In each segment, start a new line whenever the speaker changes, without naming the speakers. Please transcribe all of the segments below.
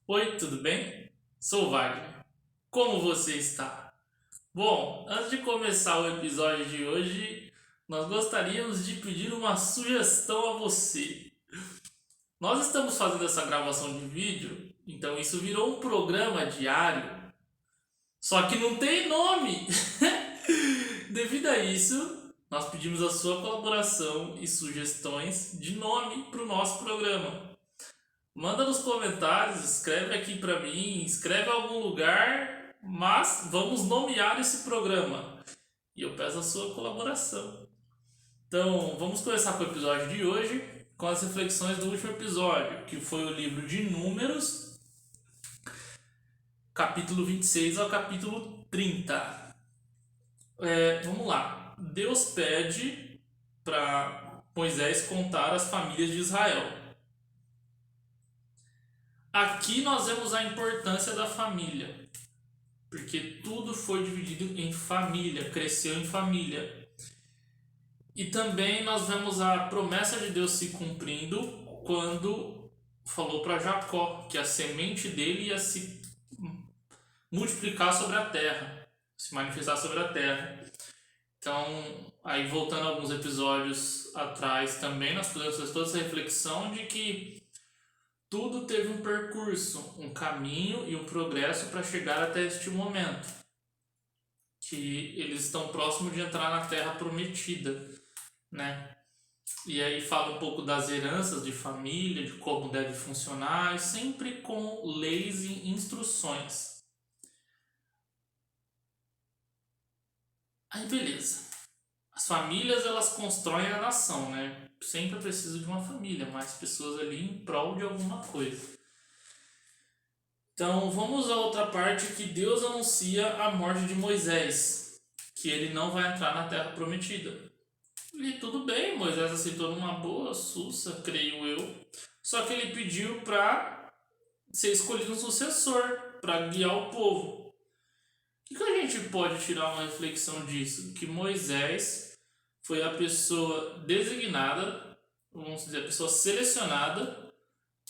Oi, tudo bem? Sou o Wagner. Como você está? Bom, antes de começar o episódio de hoje, nós gostaríamos de pedir uma sugestão a você. Nós estamos fazendo essa gravação de vídeo, então isso virou um programa diário, só que não tem nome. Devido a isso, nós pedimos a sua colaboração e sugestões de nome para o nosso programa. Manda nos comentários, escreve aqui pra mim, escreve em algum lugar, mas vamos nomear esse programa. E eu peço a sua colaboração. Então, vamos começar com o episódio de hoje, com as reflexões do último episódio, que foi o livro de Números, capítulo 26 ao capítulo 30. Vamos lá. Deus pede para Moisés contar as famílias de Israel. Aqui nós vemos a importância da família, porque tudo foi dividido em família, cresceu em família. E também nós vemos a promessa de Deus se cumprindo quando falou para Jacó que a semente dele ia se multiplicar sobre a terra, se manifestar sobre a terra. Então, aí voltando alguns episódios atrás também, nós podemos fazer toda essa reflexão de que tudo teve um percurso, um caminho e um progresso para chegar até este momento, que eles estão próximos de entrar na Terra Prometida, né? E aí fala um pouco das heranças de família, de como deve funcionar, e sempre com leis e instruções. Aí beleza. As famílias elas constroem a nação, né? Sempre precisa de uma família, mais pessoas ali em prol de alguma coisa. Então vamos a outra parte que Deus anuncia a morte de Moisés, que ele não vai entrar na Terra Prometida. E tudo bem, Moisés aceitou numa boa, sussa, creio eu. Só que ele pediu para ser escolhido um sucessor, para guiar o povo. O que a gente pode tirar uma reflexão disso? Que Moisés foi a pessoa designada, vamos dizer, a pessoa selecionada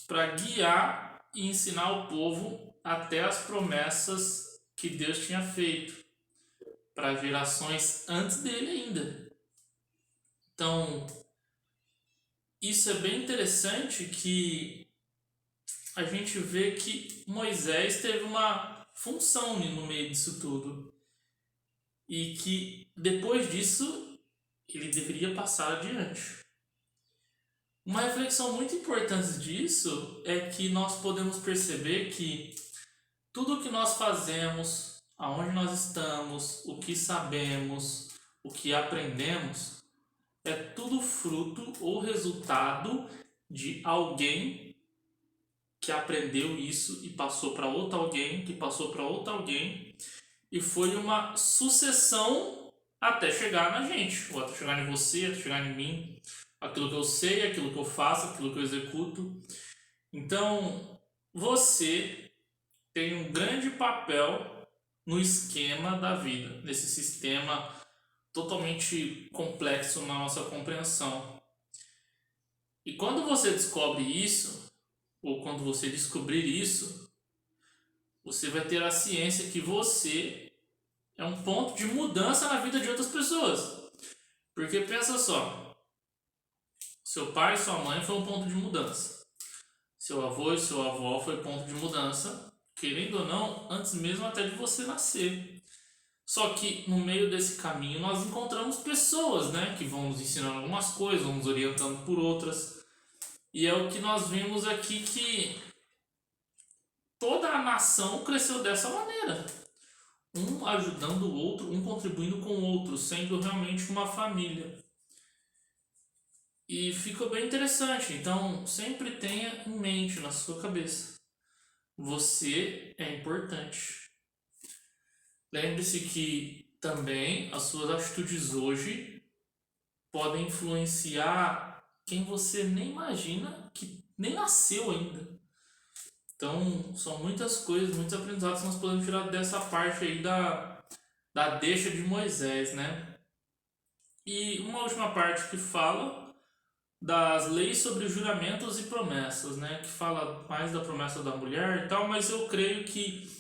para guiar e ensinar o povo até as promessas que Deus tinha feito para gerações antes dele ainda. Então, isso é bem interessante que a gente vê que Moisés teve uma função no meio disso tudo e que depois disso ele deveria passar adiante. Uma reflexão muito importante disso é que nós podemos perceber que tudo o que nós fazemos, aonde nós estamos, o que sabemos, o que aprendemos, é tudo fruto ou resultado de alguém que aprendeu isso e passou para outro alguém, que passou para outro alguém, e foi uma sucessão até chegar na gente, ou até chegar em você, até chegar em mim, aquilo que eu sei, aquilo que eu faço, aquilo que eu executo. Então, você tem um grande papel no esquema da vida, nesse sistema totalmente complexo na nossa compreensão. E quando você descobre isso, ou quando você descobrir isso, você vai ter a ciência que você é um ponto de mudança na vida de outras pessoas. Porque pensa só, seu pai e sua mãe foi um ponto de mudança. Seu avô e sua avó foi ponto de mudança, querendo ou não, antes mesmo até de você nascer. Só que no meio desse caminho nós encontramos pessoas, né, que vão nos ensinando algumas coisas, vão nos orientando por outras. E é o que nós vimos aqui que toda a nação cresceu dessa maneira. Um ajudando o outro, um contribuindo com o outro, sendo realmente uma família. E ficou bem interessante. Então, sempre tenha em mente na sua cabeça. Você é importante. Lembre-se que também as suas atitudes hoje podem influenciar quem você nem imagina, que nem nasceu ainda. Então, são muitas coisas, muitos aprendizados que nós podemos tirar dessa parte aí da deixa de Moisés, né? E uma última parte que fala das leis sobre juramentos e promessas, né? Que fala mais da promessa da mulher e tal, mas eu creio que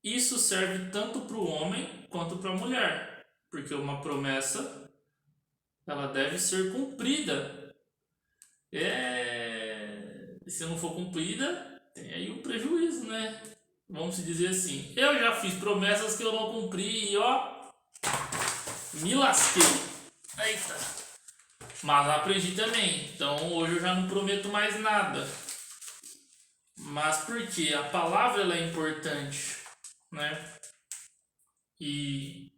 isso serve tanto para o homem quanto para a mulher, porque uma promessa ela deve ser cumprida. Se não for cumprida, tem aí um prejuízo, né? Vamos dizer assim. Eu já fiz promessas que eu não cumpri e ó, me lasquei. Eita. Mas aprendi também. Então hoje eu já não prometo mais nada. Mas por quê? A palavra ela é importante, né? E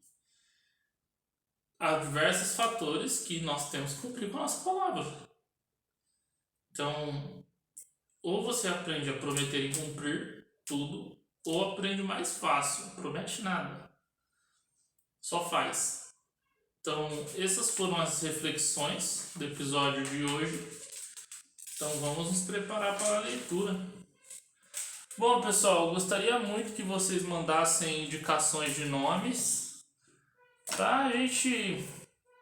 há diversos fatores que nós temos que cumprir com a nossa palavra. Então, ou você aprende a prometer e cumprir tudo, ou aprende mais fácil, não promete nada, só faz. Então, essas foram as reflexões do episódio de hoje. Então, vamos nos preparar para a leitura. Bom, pessoal, eu gostaria muito que vocês mandassem indicações de nomes para a gente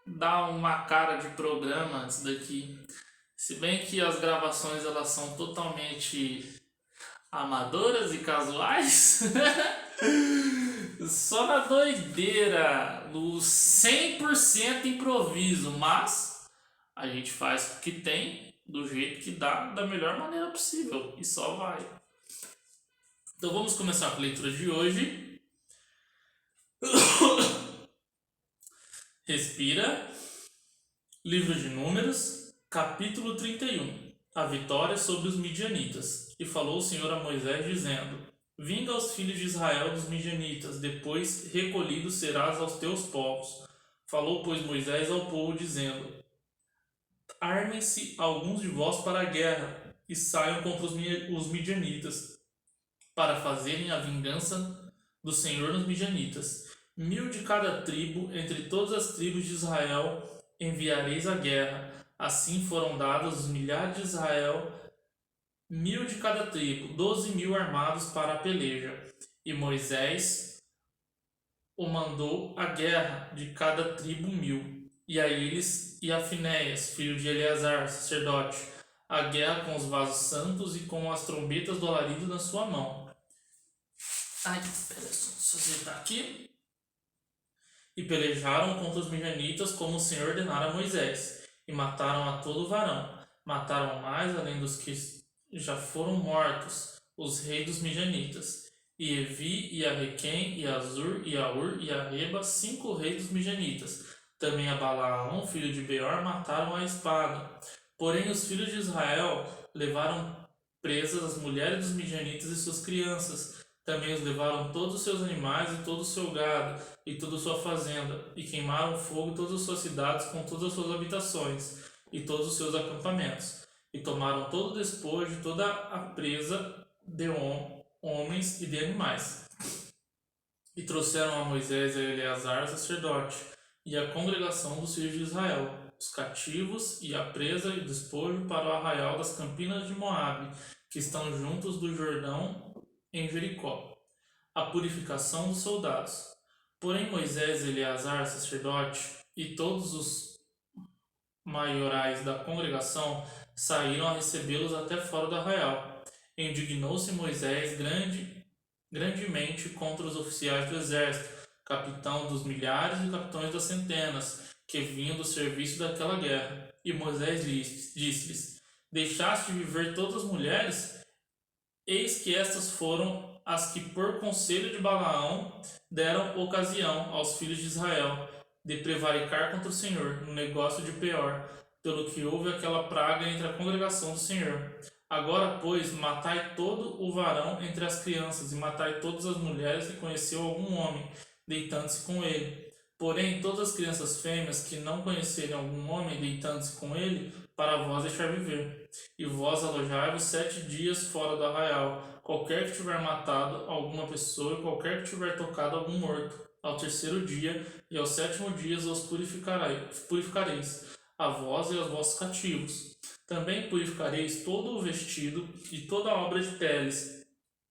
dar uma cara de programa antes daqui. Se bem que as gravações elas são totalmente amadoras e casuais, só na doideira, no 100% improviso, mas a gente faz o que tem, do jeito que dá, da melhor maneira possível, e só vai. Então vamos começar com a leitura de hoje. Respira. Livro de Números, capítulo 31. A vitória sobre os midianitas. E falou o Senhor a Moisés, dizendo: Vinga aos filhos de Israel dos midianitas, depois recolhido serás aos teus povos. Falou, pois, Moisés ao povo, dizendo: Armem-se alguns de vós para a guerra, e saiam contra os midianitas, para fazerem a vingança do Senhor nos midianitas. 1000 de cada tribo, entre todas as tribos de Israel, enviareis à guerra. Assim foram dados os milhares de Israel, 1000 de cada tribo, 12.000 armados para a peleja. E Moisés o mandou à guerra, de cada tribo 1000. E a eles e a Finéias, filho de Eleazar, sacerdote, a guerra com os vasos santos e com as trombetas do alarido na sua mão. Ai, pera, deixa eu acertar aqui. E pelejaram contra os midianitas como o Senhor ordenara a Moisés, e mataram a todo varão. Mataram mais, além dos que já foram mortos, os reis dos midianitas, e Evi, e a Requém, e a Zur, e a Ur, e a Reba, 5 reis dos midianitas. Também a Balaão, filho de Beor, mataram a espada. Porém os filhos de Israel levaram presas as mulheres dos midianitas e suas crianças. Também os levaram todos os seus animais e todo o seu gado, e toda a sua fazenda, e queimaram fogo todas as suas cidades com todas as suas habitações, e todos os seus acampamentos. E tomaram todo o despojo, toda a presa de homens e de animais. E trouxeram a Moisés e a Eleazar, sacerdote, e a congregação dos filhos de Israel, os cativos e a presa e o despojo para o arraial das campinas de Moabe, que estão juntos do Jordão, em Jericó, a purificação dos soldados. Porém Moisés e Eleazar, sacerdote, e todos os maiorais da congregação saíram a recebê-los até fora do arraial. Indignou-se Moisés grandemente contra os oficiais do exército, capitão dos milhares e capitães das centenas, que vinham do serviço daquela guerra. E Moisés disse-lhes: Deixaste de viver todas as mulheres? Eis que estas foram as que por conselho de Balaão deram ocasião aos filhos de Israel de prevaricar contra o Senhor no negócio de Peor, pelo que houve aquela praga entre a congregação do Senhor. Agora, pois, matai todo o varão entre as crianças, e matai todas as mulheres que conheceu algum homem, deitando-se com ele. Porém, todas as crianças fêmeas que não conhecerem algum homem, deitando-se com ele, para vós deixar viver. E vós alojai-vos 7 dias fora do arraial, qualquer que tiver matado alguma pessoa, e qualquer que tiver tocado algum morto. Ao 3º dia e ao 7º dia os purificareis, a vós e aos vossos cativos. Também purificareis todo o vestido, e toda a obra de peles,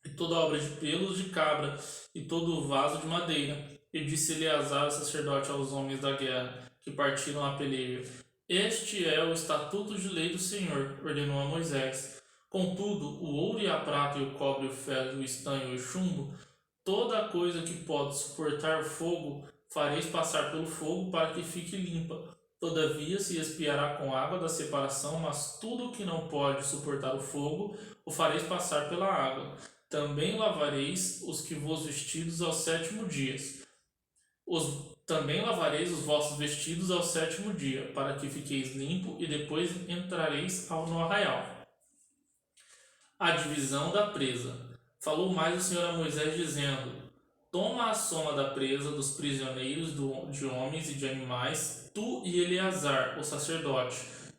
e toda a obra de pelos de cabra, e todo o vaso de madeira. E disse Eleazar, o sacerdote, aos homens da guerra, que partiram a peleja: Este é o estatuto de lei do Senhor, ordenou a Moisés. Contudo, o ouro e a prata e o cobre, o ferro, o estanho e o chumbo, toda coisa que pode suportar o fogo, fareis passar pelo fogo para que fique limpa. Todavia se expiará com água da separação, mas tudo o que não pode suportar o fogo, o fareis passar pela água. Também lavareis os que vos vestidos ao sétimo dia. Também lavareis os vossos vestidos ao sétimo dia, para que fiqueis limpo, e depois entrareis no arraial. A divisão da presa. Falou mais o Senhor a Moisés, dizendo: Toma a soma da presa dos prisioneiros de homens e de animais, tu e Eleazar, o sacerdote,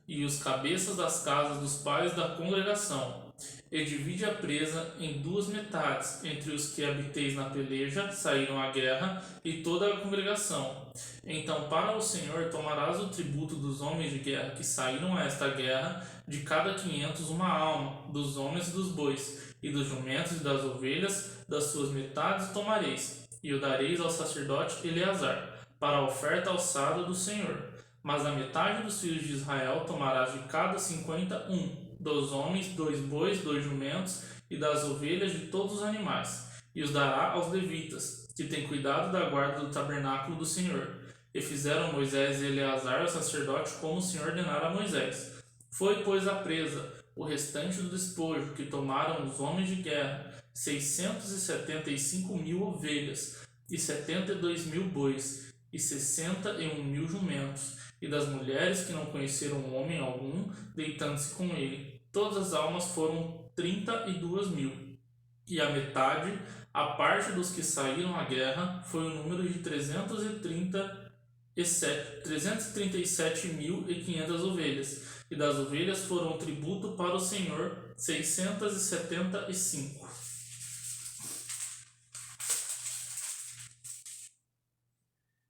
e os cabeças das casas dos pais da congregação, e divide a presa em duas metades, entre os que habiteis na peleja, saíram à guerra, e toda a congregação. Então para o Senhor tomarás o tributo dos homens de guerra que saíram a esta guerra, de cada 500 uma alma, dos homens e dos bois, e dos jumentos e das ovelhas, das suas metades tomareis, e o dareis ao sacerdote Eleazar, para a oferta alçada do Senhor. Mas a metade dos filhos de Israel tomarás de cada 51, dos homens 2 bois, 2 jumentos, e das ovelhas de todos os animais, e os dará aos levitas, que têm cuidado da guarda do tabernáculo do Senhor. E fizeram Moisés e Eleazar, o sacerdote, como o Senhor ordenara a Moisés. Foi, pois, a presa, o restante do despojo, que tomaram os homens de guerra, 675.000 ovelhas, e 72.000 bois, e 61.000 jumentos, e das mulheres que não conheceram homem algum, deitando-se com ele. Todas as almas foram 32.000. E a metade, a parte dos que saíram à guerra, foi o número de 337.500 ovelhas. E das ovelhas foram tributo para o Senhor 675.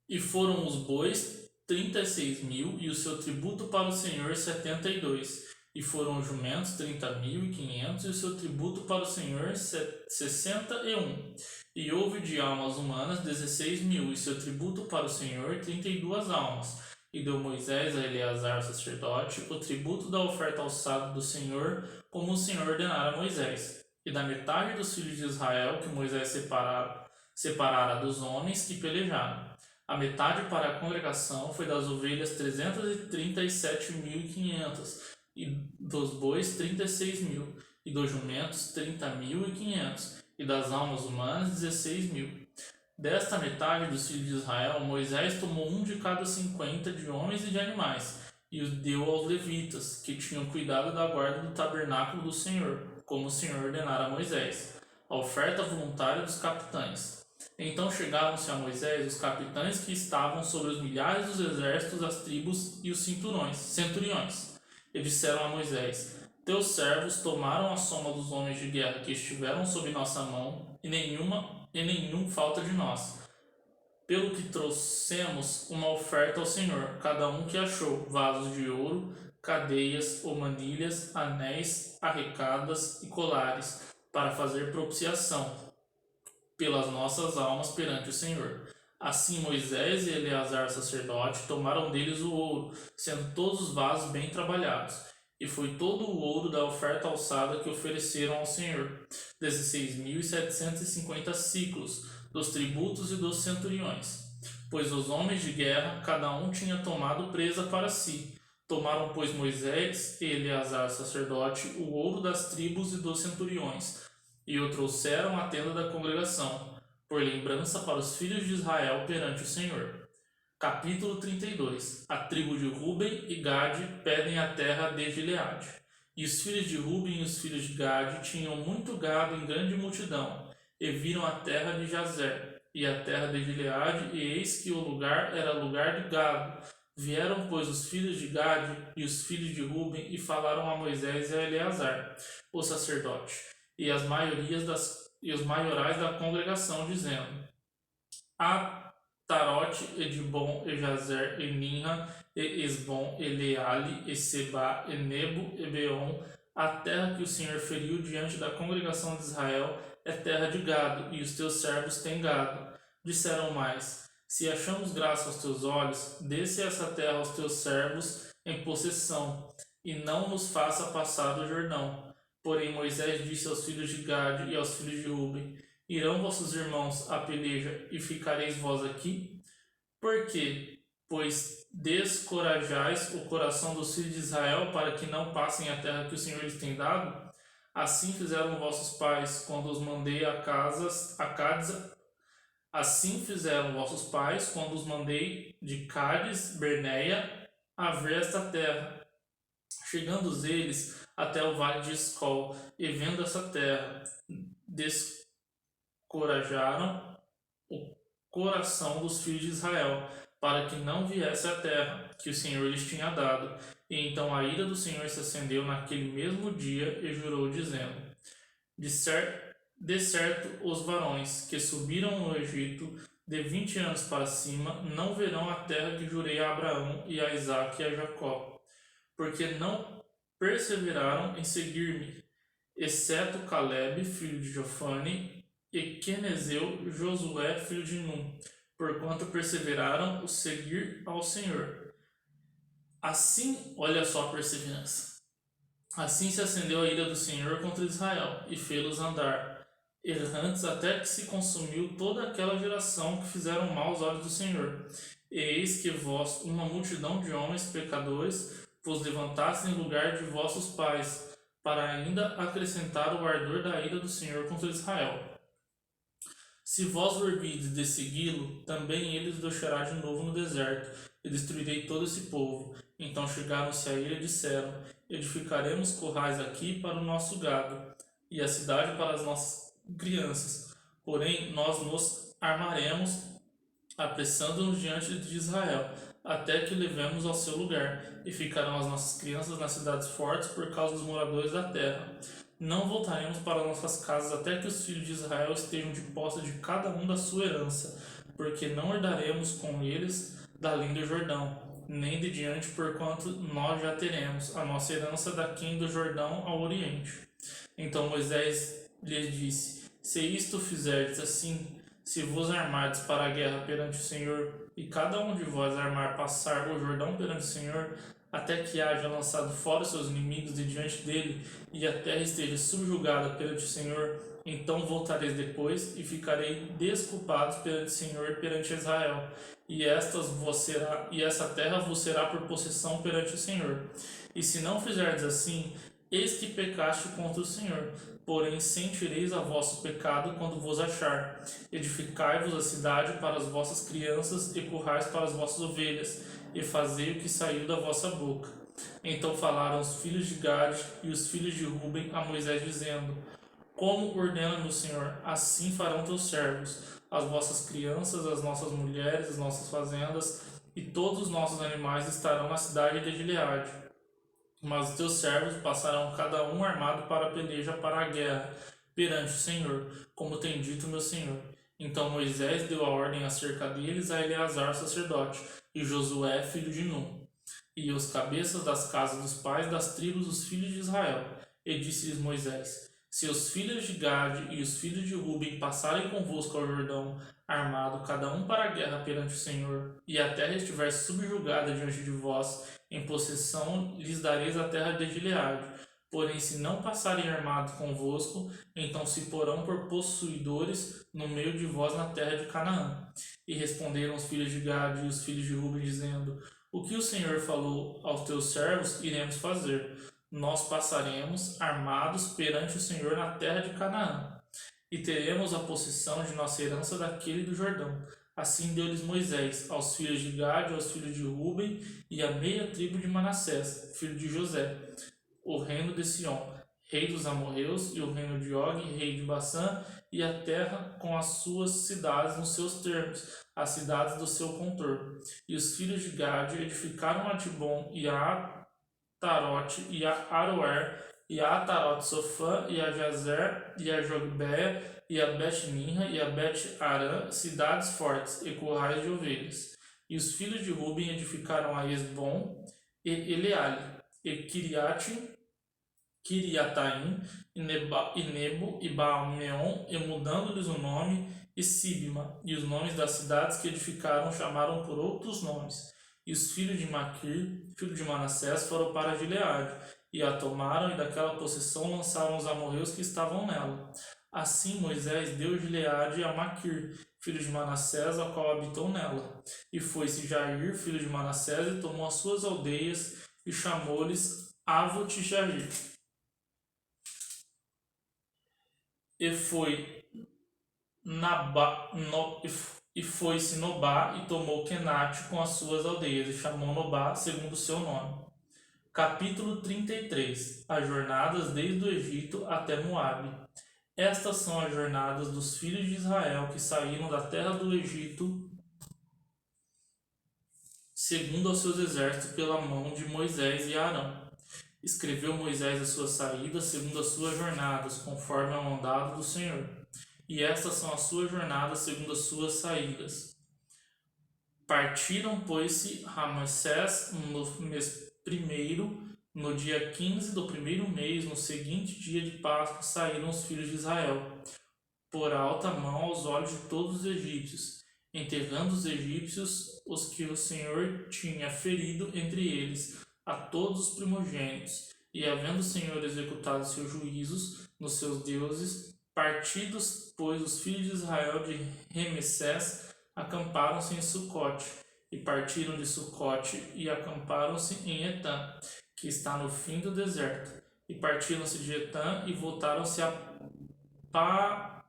E foram os bois 36.000, e o seu tributo para o Senhor 72. E foram os jumentos 30.500, e o seu tributo para o Senhor 61. E houve de almas humanas 16.000, e seu tributo para o Senhor 32 almas. E deu Moisés a Eleazar, o sacerdote, o tributo da oferta alçada do Senhor, como o Senhor ordenara a Moisés. E da metade dos filhos de Israel que Moisés separara dos homens que pelejaram. A metade para a congregação foi das ovelhas 337.500, e dos bois 36.000, e dos jumentos 30.500, e das almas humanas 16.000. Desta metade dos filhos de Israel, Moisés tomou um de cada 50 de homens e de animais, e os deu aos levitas, que tinham cuidado da guarda do tabernáculo do Senhor, como o Senhor ordenara a Moisés, a oferta voluntária dos capitães. Então chegaram-se a Moisés os capitães que estavam sobre os milhares dos exércitos, as tribos e os centuriões, e disseram a Moisés: Teus servos tomaram a soma dos homens de guerra que estiveram sob nossa mão, e nenhum falta de nós. Pelo que trouxemos uma oferta ao Senhor, cada um que achou vasos de ouro, cadeias ou manilhas, anéis, arrecadas e colares, para fazer propiciação pelas nossas almas perante o Senhor. Assim Moisés e Eleazar, sacerdote, tomaram deles o ouro, sendo todos os vasos bem trabalhados. E foi todo o ouro da oferta alçada que ofereceram ao Senhor, 16.750 ciclos, dos tributos e dos centuriões. Pois os homens de guerra, cada um tinha tomado presa para si. Tomaram, pois, Moisés e Eleazar, sacerdote, o ouro das tribos e dos centuriões, e o trouxeram à tenda da congregação, por lembrança para os filhos de Israel perante o Senhor. Capítulo 32. A tribo de Ruben e Gade pedem a terra de Gileade. E os filhos de Ruben e os filhos de Gade tinham muito gado em grande multidão, e viram a terra de Jazer, e a terra de Gileade, e eis que o lugar era lugar de gado. Vieram, pois, os filhos de Gade e os filhos de Ruben, e falaram a Moisés e a Eleazar, o sacerdote, e os maiorais da congregação, dizendo: Tarote, Edibon, Jazer, Ninra, Esbom, Eleale, Seba, Nebo, Beon, a terra que o Senhor feriu diante da congregação de Israel é terra de gado, e os teus servos têm gado. Disseram mais: Se achamos graça aos teus olhos, desce essa terra aos teus servos, em possessão, e não nos faça passar do Jordão. Porém Moisés disse aos filhos de Gade e aos filhos de Ruben: Irão vossos irmãos à peleja, e ficareis vós aqui? Por quê? Pois descorajais o coração dos filhos de Israel para que não passem a terra que o Senhor lhes tem dado? Assim fizeram vossos pais quando os mandei a Cádiz. Assim fizeram vossos pais quando os mandei de Cádiz, Berneia, a ver esta terra. Chegando eles até o vale de Escol, e vendo essa terra, descorajaram o coração dos filhos de Israel, para que não viesse a terra que o Senhor lhes tinha dado. E então a ira do Senhor se acendeu naquele mesmo dia e jurou, dizendo: De certo, os varões que subiram no Egito de 20 anos para cima não verão a terra que jurei a Abraão e a Isaque e a Jacó, porque não perseveraram em seguir-me, exceto Caleb, filho de Jofane, e Quenezeu, Josué, filho de Num, porquanto perseveraram o seguir ao Senhor. Assim, olha só a perseverança. Assim se acendeu a ira do Senhor contra Israel, e fê-los andar errantes até que se consumiu toda aquela geração que fizeram mal aos olhos do Senhor. E eis que vós, uma multidão de homens pecadores, vos levantaste em lugar de vossos pais, para ainda acrescentar o ardor da ira do Senhor contra Israel. Se vós vorbides de segui-lo, também ele os deixará de novo no deserto, e destruirei todo esse povo. Então chegaram-se a ele e disseram: Edificaremos currais aqui para o nosso gado, e a cidade para as nossas crianças. Porém, nós nos armaremos, apressando-nos diante de Israel, até que levemos ao seu lugar, e ficarão as nossas crianças nas cidades fortes por causa dos moradores da terra. Não voltaremos para nossas casas até que os filhos de Israel estejam de posse de cada um da sua herança, porque não herdaremos com eles da além do Jordão, nem de diante, porquanto nós já teremos a nossa herança daqui do Jordão ao Oriente. Então Moisés lhes disse: Se isto fizerdes assim, se vos armardes para a guerra perante o Senhor, e cada um de vós armar passar o Jordão perante o Senhor, até que haja lançado fora os seus inimigos de diante dele, e a terra esteja subjugada perante o Senhor, então voltareis depois, e ficarei desculpados perante o Senhor e perante Israel, e essa terra vos será por possessão perante o Senhor. E se não fizerdes assim, eis que pecaste contra o Senhor, porém sentireis a vosso pecado quando vos achar. Edificai-vos a cidade para as vossas crianças e currais para as vossas ovelhas, e fazei o que saiu da vossa boca. Então falaram os filhos de Gade e os filhos de Ruben a Moisés, dizendo: Como ordena-me o Senhor, assim farão teus servos, as vossas crianças, as nossas mulheres, as nossas fazendas, e todos os nossos animais estarão na cidade de Gileade. Mas os teus servos passarão cada um armado para a peleja, para a guerra, perante o Senhor, como tem dito meu Senhor. Então Moisés deu a ordem acerca deles a Eleazar, sacerdote, e Josué, filho de Num, e os cabeças das casas dos pais das tribos dos filhos de Israel. E disse-lhes Moisés: Se os filhos de Gade e os filhos de Ruben passarem convosco ao Jordão, armado cada um para a guerra perante o Senhor, e a terra estiver subjugada diante de vós, em possessão lhes dareis a terra de Gileade. Porém, se não passarem armados convosco, então se porão por possuidores no meio de vós na terra de Canaã. E responderam os filhos de Gade e os filhos de Ruben, dizendo: O que o Senhor falou aos teus servos, iremos fazer. Nós passaremos armados perante o Senhor na terra de Canaã, e teremos a possessão de nossa herança daquele do Jordão. Assim deu-lhes Moisés aos filhos de Gade, aos filhos de Ruben e à meia tribo de Manassés, filho de José, o reino de Sion, rei dos amorreus, e o reino de Og, rei de Bassã, e a terra com as suas cidades nos seus termos, as cidades do seu contorno. E os filhos de Gade edificaram a Dibon e a Atarote e a Aroer, e a Atarote Sofã, e a Jazer, e a Jogbeia, e a Bet-Minha, e a Bet-Arã, cidades fortes, e currais de ovelhas. E os filhos de Ruben edificaram a Esbom, e Eleale, e Kiriataim, e Nebo, e Baal-Meon, e mudando-lhes o nome, e Sibma, e os nomes das cidades que edificaram chamaram por outros nomes. E os filhos de Maquir, filho de Manassés, foram para Gileade, e a tomaram, e daquela possessão lançaram os amorreus que estavam nela. Assim Moisés deu Gileade a Maquir, filho de Manassés, a qual habitou nela. E foi-se Jair, filho de Manassés, e tomou as suas aldeias, e chamou-lhes Avot e Jair. E foi e foi-se Nobá e tomou Kenate com as suas aldeias, e chamou Nobá segundo o seu nome. Capítulo 33. As jornadas desde o Egito até Moabe. Estas são as jornadas dos filhos de Israel que saíram da terra do Egito, segundo aos seus exércitos, pela mão de Moisés e Arão. Escreveu Moisés as suas saídas segundo as suas jornadas, conforme ao mandado do Senhor. E estas são as suas jornadas segundo as suas saídas. Partiram, pois-se, Ramsés no mês primeiro, no dia 15 do primeiro mês, no seguinte dia de Páscoa, saíram os filhos de Israel, por alta mão aos olhos de todos os egípcios, enterrando os egípcios os que o Senhor tinha ferido entre eles, a todos os primogênitos. E havendo o Senhor executado seus juízos nos seus deuses, partidos, pois, os filhos de Israel de Ramsés, acamparam-se em Sucote, e partiram de Sucote e acamparam-se em Etã, que está no fim do deserto. E partiram-se de Etã e voltaram-se a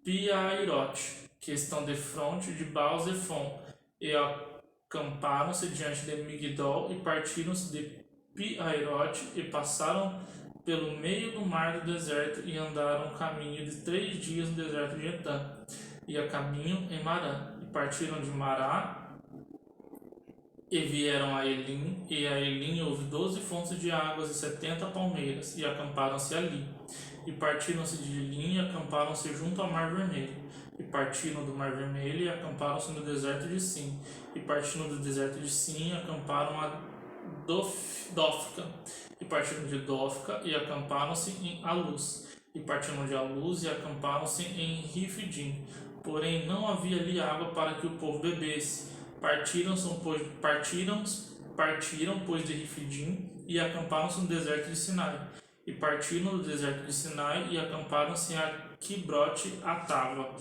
Piairote, que estão defronte de Baal-Zephon, e acamparam-se diante de Migdol, e partiram-se de Piairote e passaram pelo meio do mar do deserto e andaram um caminho de 3 dias no deserto de Etã, e a caminho em Marã. E partiram de Mará e vieram a Elim, e a Elim houve 12 fontes de águas e 70 palmeiras, e acamparam-se ali. E partiram-se de Elim e acamparam-se junto ao Mar Vermelho. E partiram do Mar Vermelho e acamparam-se no deserto de Sim. E partiram do deserto de Sim, acamparam a Dófica. E partiram de Dófica e acamparam-se em Aluz. E partiram de Aluz e acamparam-se em Rifidim. Porém não havia ali água para que o povo bebesse. Partiram, pois, de Rifidim e acamparam-se no deserto de Sinai. E partiram do deserto de Sinai e acamparam-se a Quibrote Atava.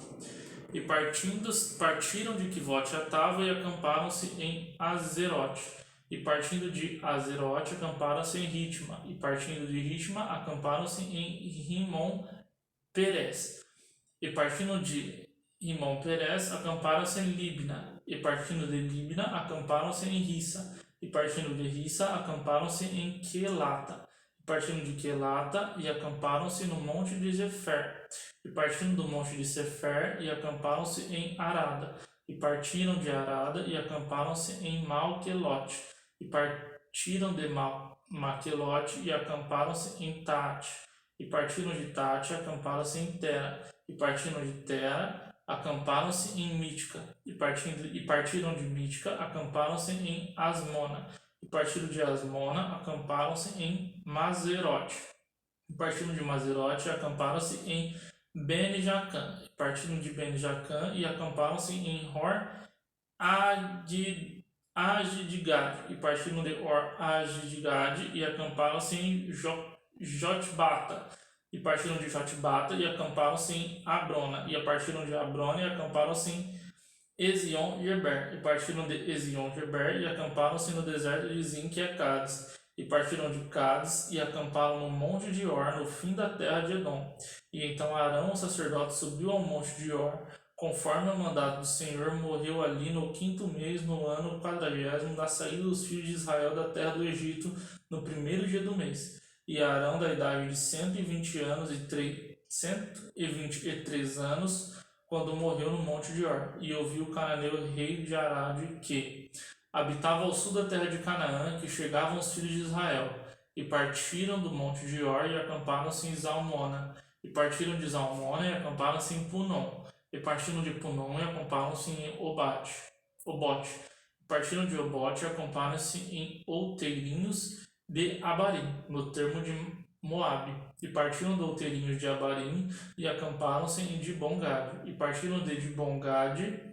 E partiram de Quibrote Atava e acamparam-se em Azerote. E partindo de Azerote acamparam-se em Ritma. E partindo de Ritma acamparam-se em Rimon Perez. E partindo de Rimon Perez acamparam-se em Libna. E partindo de Libna acamparam-se em Rissa. E partindo de Rissa acamparam-se em Quelata. E partindo de Quelata e acamparam-se no monte de Zefer. E partindo do monte de Sefer e acamparam-se em Arada. E partiram de Arada e acamparam-se em Malquelote. E partiram de Maquelote e acamparam-se em Tate. E partiram de Tate e acamparam-se em Tera. E partiram de Tera acamparam-se em Mítica. E partiram de Mítica acamparam-se em Asmona. E partiram de Asmona acamparam-se em Mazerote. E partiram de Mazerote acamparam-se em Bene-Jacã. E partiram de Bene-Jacã e acamparam-se em Hor Agidgad. E partiram de Hor Agidgad e acamparam-se em Jotbata. E partiram de Jotbata e acamparam-se em Abrona. E partiram de Abrona e acamparam-se em Ezion-Geber. E partiram de Ezion-Geber e acamparam-se no deserto de Zin, que é Cádiz. E partiram de Cádiz e acamparam no monte de Or, no fim da terra de Edom. E então Arão, o sacerdote, subiu ao monte de Or, conforme o mandato do Senhor, morreu ali no 5º mês, no ano 40º, da saída dos filhos de Israel da terra do Egito, no 1º dia do mês. E Arão, da idade de 120 anos e 123 anos, quando morreu no monte de Or, e ouviu o cananeu rei de Arade, que habitava ao sul da terra de Canaã, que chegavam os filhos de Israel, e partiram do monte de Or e acamparam-se em Zalmona, e partiram de Zalmona e acamparam-se em Punom, e partiram de Punom e acamparam-se em Obote, e partiram de Obote e acamparam-se em Outeirinhos de Abarim, no termo de Moabe, e partiram do Outeirinhos de Abarim e acamparam-se em Dibongade, e partiram de Dibongade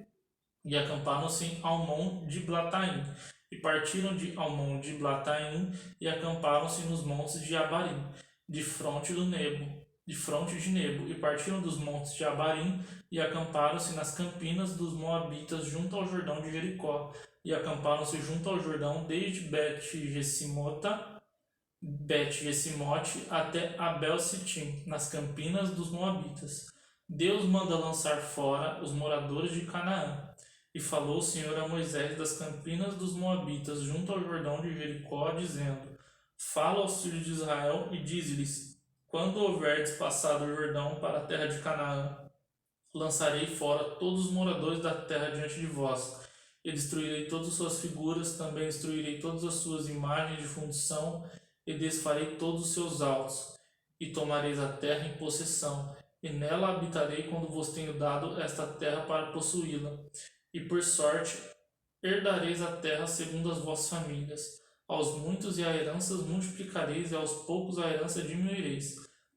e acamparam-se em Almon de Blataim, e partiram de Almon de Blataim, e acamparam-se nos montes de Abarim, de fronte de Nebo, e partiram dos montes de Abarim, e acamparam-se nas campinas dos Moabitas, junto ao Jordão de Jericó, e acamparam-se junto ao Jordão, desde Bet-Jesimote até Abel-Sitim, nas campinas dos Moabitas. Deus manda lançar fora os moradores de Canaã. E falou o Senhor a Moisés das campinas dos Moabitas, junto ao Jordão de Jericó, dizendo: Fala aos filhos de Israel e dize-lhes: Quando houverdes passado o Jordão para a terra de Canaã, lançarei fora todos os moradores da terra diante de vós, e destruirei todas as suas figuras, também destruirei todas as suas imagens de fundição, e desfarei todos os seus altos, e tomareis a terra em possessão, e nela habitarei quando vos tenho dado esta terra para possuí-la. E por sorte herdareis a terra segundo as vossas famílias. Aos muitos e a herança multiplicareis, e aos poucos a herança diminuireis.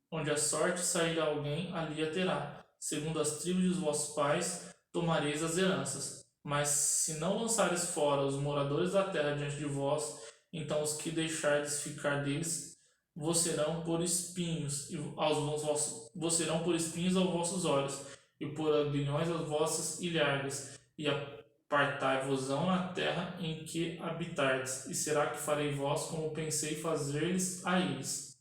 Onde a sorte sair a alguém, ali a terá. Segundo as tribos dos vossos pais, tomareis as heranças. Mas se não lançares fora os moradores da terra diante de vós, então os que deixardes ficar deles vos serão por espinhos aos vossos olhos, e por aguilhões às vossas ilhargas, e apartai-vos-ão na terra em que habitardes, e será que farei vós como pensei fazer-lhes a eles.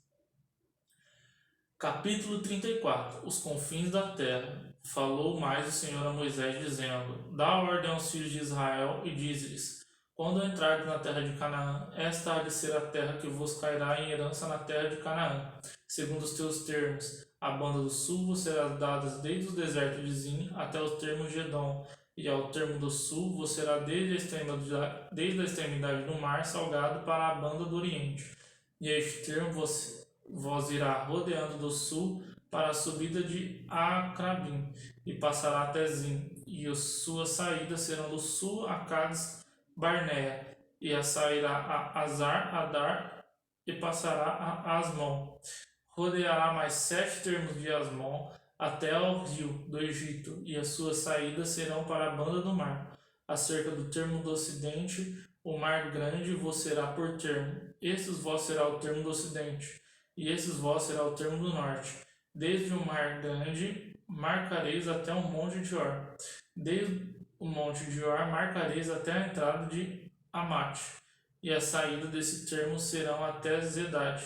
Capítulo 34. Os confins da terra. Falou mais o Senhor a Moisés, dizendo: Dá ordem aos filhos de Israel e dize-lhes: Quando entrardes na terra de Canaã, esta há de ser a terra que vos cairá em herança na terra de Canaã, segundo os teus termos. A banda do sul vos será dada desde o deserto de Zin até os termos de Edom, e ao termo do sul vos será desde a extremidade do mar salgado para a banda do oriente. E a este termo vos irá rodeando do sul para a subida de Acrabim, e passará até Zin, e as suas saídas serão do sul a Cades Barnea, e a sairá a Azar Adar, e passará a Asmon. Rodeará mais 7 termos de Asmon, até ao rio do Egito, e as suas saídas serão para a banda do mar. Acerca do termo do ocidente, o mar grande vos será por termo. Estes vós será o termo do ocidente, e esses vós será o termo do norte. Desde o mar grande marcareis até o monte de Or. Desde o monte de Or marcareis até a entrada de Amate, e a saída desse termo serão até Zedade.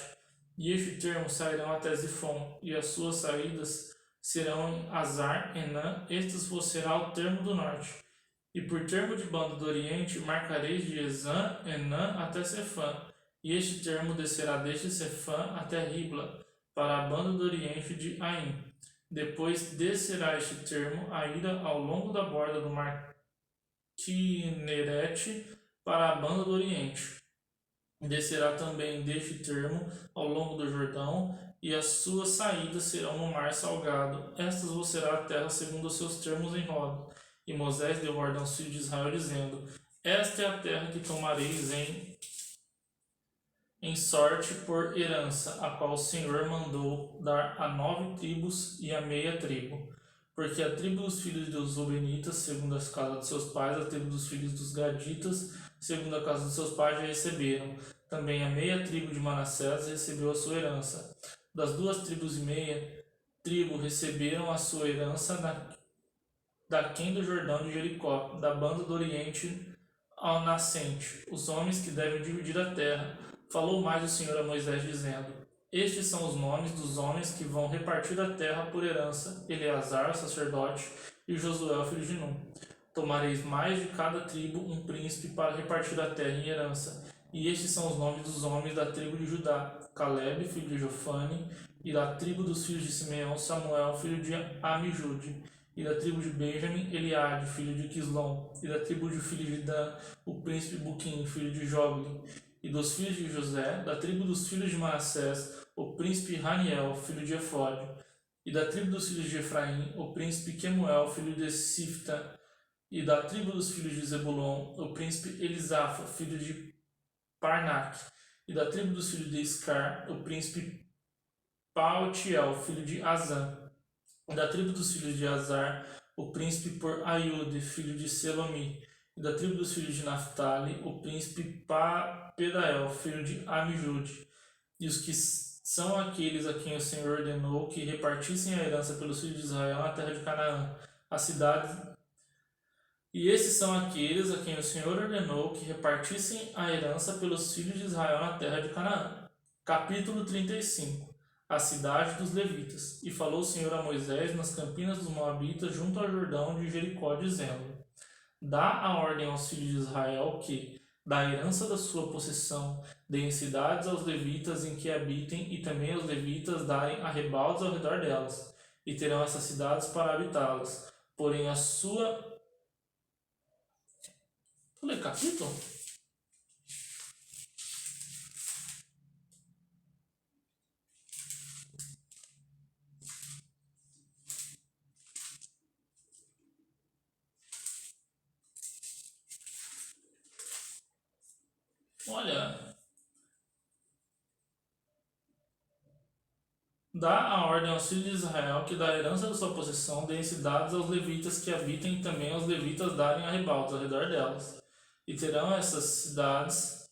E este termo sairão até Zifon, e as suas saídas serão em Azar, Enã, estes vos será o termo do norte. E por termo de banda do oriente, marcareis de Ezã, Enã, até Sefã, e este termo descerá desde Sefã até Ribla, para a banda do oriente de Aim. Depois descerá este termo a ira ao longo da borda do mar Quinerete, para a banda do oriente. Descerá também deste termo ao longo do Jordão, e as suas saídas serão no mar salgado. Estas vos será a terra segundo os seus termos em roda. E Moisés deu ordem aos filhos de Israel, dizendo: Esta é a terra que tomareis em sorte por herança, a qual o Senhor mandou dar a 9 tribos e a meia tribo. Porque a tribo dos filhos dos Rubenitas, segundo as casas de seus pais, a tribo dos filhos dos Gaditas, segundo a casa de seus pais, já receberam. Também a meia tribo de Manassés recebeu a sua herança. Das 2 tribos e meia tribo receberam a sua herança daquém do Jordão de Jericó, da banda do oriente ao nascente, os homens que devem dividir a terra. Falou mais o Senhor a Moisés, dizendo: Estes são os nomes dos homens que vão repartir a terra por herança: Eleazar, o sacerdote, e Josué, filho de Num. Tomareis mais de cada tribo um príncipe para repartir a terra em herança. E estes são os nomes dos homens da tribo de Judá: Caleb, filho de Jofane, e da tribo dos filhos de Simeão, Samuel, filho de Amijude, e da tribo de Benjamim, Eliade, filho de Quislom, e da tribo de filho de Dan, o príncipe Buquim, filho de Jogli, e dos filhos de José, da tribo dos filhos de Manassés, o príncipe Raniel, filho de Efode, e da tribo dos filhos de Efraim, o príncipe Quemuel, filho de Sifta, e da tribo dos filhos de Zebulon, o príncipe Elisafa, filho de Parnac, e da tribo dos filhos de Iscar, o príncipe Paltiel, filho de Azan, e da tribo dos filhos de Azar, o príncipe por Aiude, filho de Selomi, e da tribo dos filhos de Naphtali, o príncipe Pedael, filho de Amijude, e os que são aqueles a quem o Senhor ordenou que repartissem a herança pelos filhos de Israel na terra de Canaã, a cidade. E esses são aqueles a quem o Senhor ordenou que repartissem a herança pelos filhos de Israel na terra de Canaã. Capítulo 35. A cidade dos levitas. E falou o Senhor a Moisés nas campinas dos Moabitas junto ao Jordão de Jericó, dizendo: Dá a ordem aos filhos de Israel que, da herança da sua possessão, deem cidades aos levitas em que habitem, e também aos levitas darem arrebaldes ao redor delas, e terão essas cidades para habitá-las. Porém a sua... Falei capítulo? Olha, dá a ordem aos filhos de Israel que da herança da sua possessão deem cidades aos levitas que habitem, e também aos levitas darem arrebaldes ao redor delas. E terão essas cidades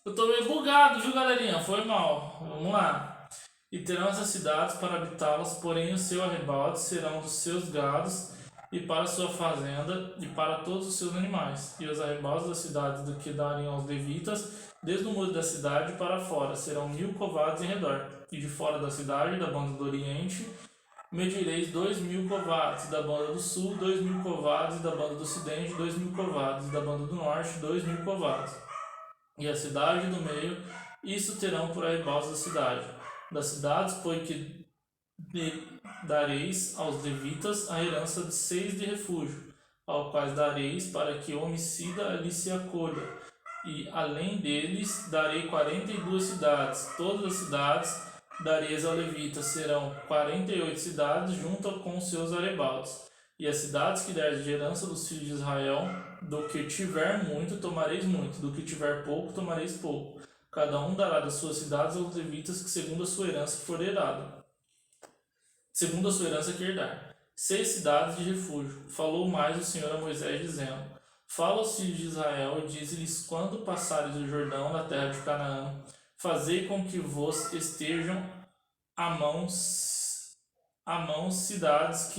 Eu tô meio bugado, viu, galerinha? Foi mal. Vamos lá. E terão essas cidades para habitá-las, porém o seu arrebalde serão dos seus gados, e para a sua fazenda, e para todos os seus animais. E os arrebaldes das cidades do que darem aos levitas, desde o muro da cidade para fora, serão 1000 covados em redor. E de fora da cidade, da banda do oriente, medireis 2000 covados, da banda do sul, 2000 covados, e da banda do ocidente, 2000 covados, e da banda do norte, 2000 covados. E a cidade do meio, isso terão por arrebaldes da cidade. Das cidades, pois que dareis aos levitas a herança de 6 de refúgio, ao quais dareis para que o homicida ali se acolha. E além deles darei 42 cidades. Todas as cidades dareis ao levita, serão 48 cidades junto com os seus arrebaldes. E as cidades que deres de herança dos filhos de Israel, do que tiver muito, tomareis muito, do que tiver pouco, tomareis pouco. Cada um dará das suas cidades aos levitas, que segundo a sua herança for herdada. Segundo a sua herança que herdar. 6 cidades de refúgio. Falou mais o Senhor a Moisés, dizendo: Fala aos filhos de Israel e dize-lhes: Quando passares o Jordão na terra de Canaã, fazei com que vos estejam à mão cidades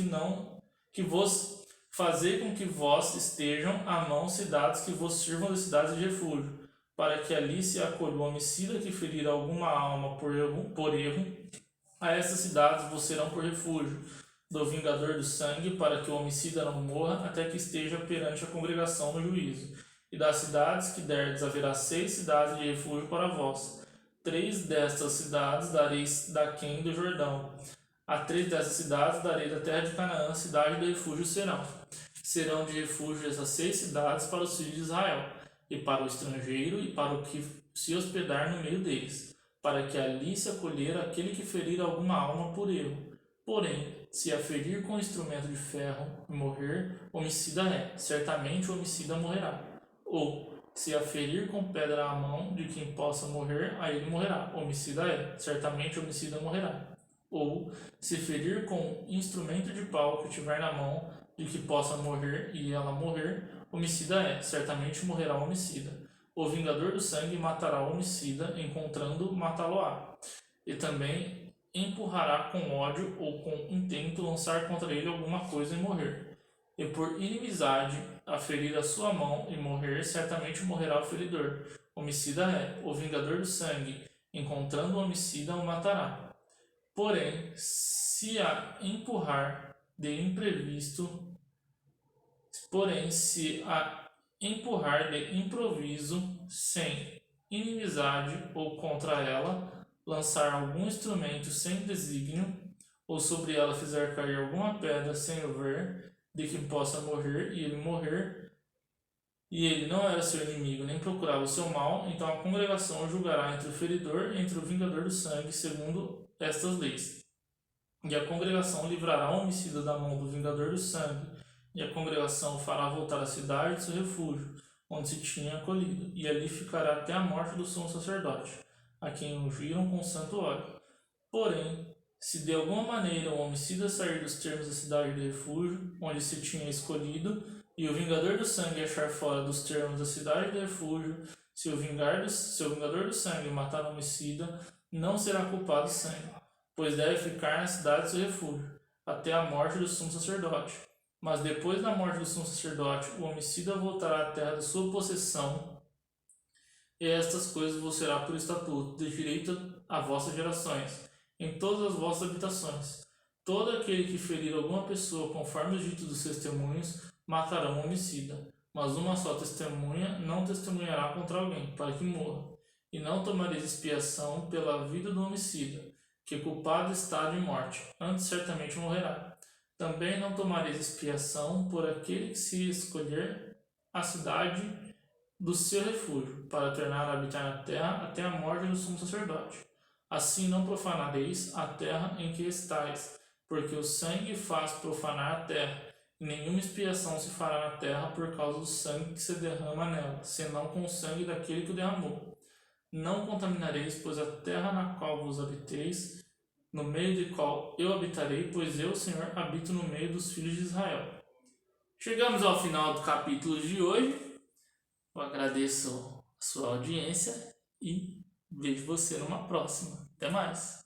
que vos fazei com que vós estejam à mão cidades que vos sirvam de cidades de refúgio, para que ali se acolha o homicida que ferir alguma alma por erro. A essas cidades vos serão por refúgio do vingador do sangue, para que o homicida não morra até que esteja perante a congregação no juízo. E das cidades que derdes haverá 6 cidades de refúgio para vós. 3 destas cidades dareis daquém do Jordão. A 3 dessas cidades darei da terra de Canaã, cidade de refúgio serão. Serão de refúgio essas 6 cidades para os filhos de Israel, e para o estrangeiro, e para o que se hospedar no meio deles, para que ali se acolher aquele que ferir alguma alma por erro. Porém, se a ferir com instrumento de ferro e morrer, homicida é, certamente o homicida morrerá. Ou, se a ferir com pedra a mão de quem possa morrer, a ele morrerá. Homicida é, certamente o homicida morrerá. Ou, se ferir com instrumento de pau que tiver na mão de que possa morrer e ela morrer, homicida é, certamente morrerá o homicida. O vingador do sangue matará o homicida, encontrando matá-lo-á. E também empurrará com ódio ou com intento lançar contra ele alguma coisa e morrer. E por inimizade a ferir a sua mão e morrer, certamente morrerá o feridor. Homicida é, o vingador do sangue, encontrando o homicida, o matará. Porém, se a empurrar de imprevisto, improviso, sem inimizade ou contra ela, lançar algum instrumento sem desígnio, ou sobre ela fizer cair alguma pedra sem o ver, de que possa morrer, e ele não era seu inimigo, nem procurava o seu mal, então a congregação julgará entre o feridor e entre o vingador do sangue, segundo estas leis. E a congregação livrará o homicida da mão do vingador do sangue, e a congregação fará voltar a cidade de seu refúgio, onde se tinha acolhido, e ali ficará até a morte do sumo sacerdote, a quem ungiram com santo óleo. Porém, se de alguma maneira o homicida sair dos termos da cidade de refúgio, onde se tinha escolhido, e o vingador do sangue achar fora dos termos da cidade de refúgio, se o vingador do sangue matar o homicida, não será culpado de sangue, pois deve ficar na cidade de seu refúgio, até a morte do sumo sacerdote. Mas depois da morte do sumo sacerdote, o homicida voltará à terra de sua possessão, e estas coisas vos será por estatuto, de direito a vossas gerações, em todas as vossas habitações. Todo aquele que ferir alguma pessoa conforme os ditos dos testemunhos, matará um homicida. Mas uma só testemunha não testemunhará contra alguém, para que morra. E não tomareis expiação pela vida do homicida, que culpado está de morte, antes certamente morrerá. Também não tomareis expiação por aquele que se escolher a cidade do seu refúgio, para tornar a habitar na terra até a morte do sumo sacerdote. Assim não profanareis a terra em que estáis, porque o sangue faz profanar a terra, e nenhuma expiação se fará na terra por causa do sangue que se derrama nela, senão com o sangue daquele que o derramou. Não contaminareis, pois a terra na qual vos habiteis, no meio de qual eu habitarei, pois eu, Senhor, habito no meio dos filhos de Israel. Chegamos ao final do capítulo de hoje. Eu agradeço a sua audiência e vejo você numa próxima. Até mais!